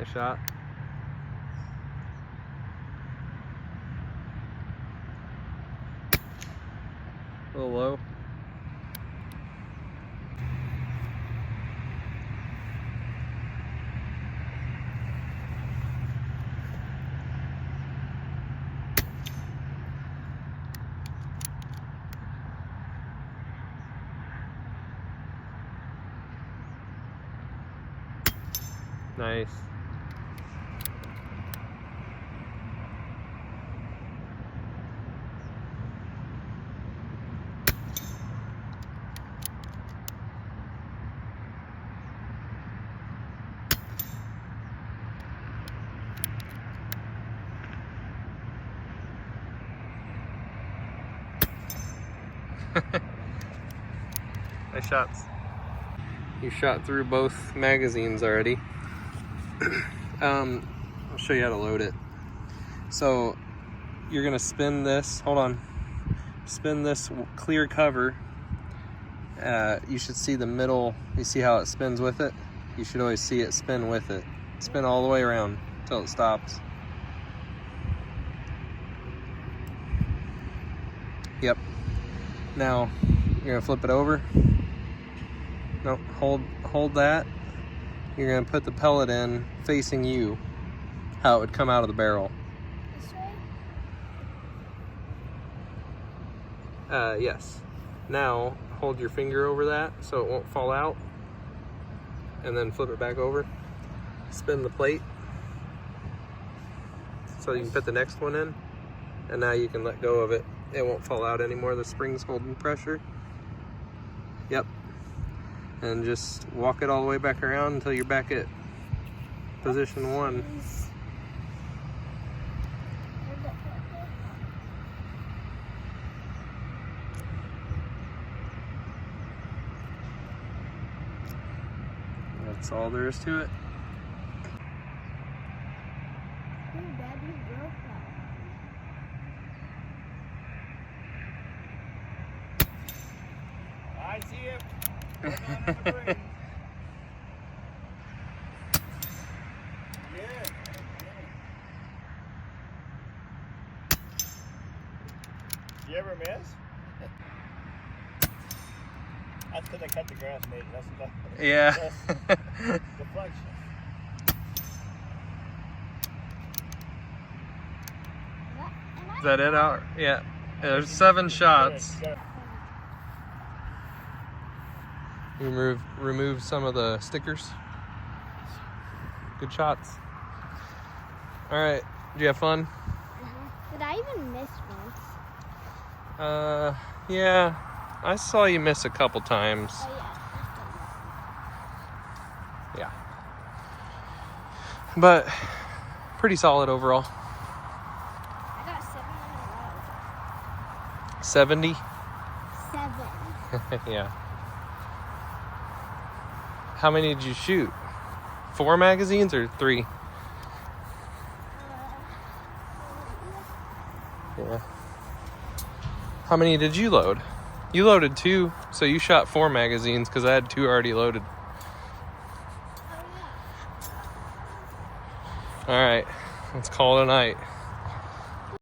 Nice shot. A little low. Nice. Nice shots. You shot through both magazines already. I'll show you how to load it. So you're gonna spin this, hold on, spin this clear cover. You should see the middle, you see how it spins with it? You should always see it spin with it. Spin all the way around until it stops. Yep. Now you're gonna flip it over. No, hold that. You're gonna put the pellet in facing you, how it would come out of the barrel. This way? Yes. Now hold your finger over that so it won't fall out, and then flip it back over. Spin the plate so you can put the next one in, and now you can let go of it. It won't fall out anymore. The spring's holding pressure. Yep. And just walk it all the way back around until you're back at position 1. That's all there is to it. Daddy broke that. I see it. Yeah. You ever miss? That's because I cut the grass, mate. That's the Yeah. deflection. Is that it out? Yeah. There's 7 shots. Remove some of the stickers. Good shots. All right. Did you have fun? Did I even miss once? Yeah. I saw you miss a couple times. Oh yeah. Yeah. But pretty solid overall. I got 7 in a row. 70? 7. Yeah. How many did you shoot? 4 magazines or 3? Yeah. How many did you load? You loaded 2, so you shot 4 magazines because I had 2 already loaded. Oh yeah. All right, let's call it a night.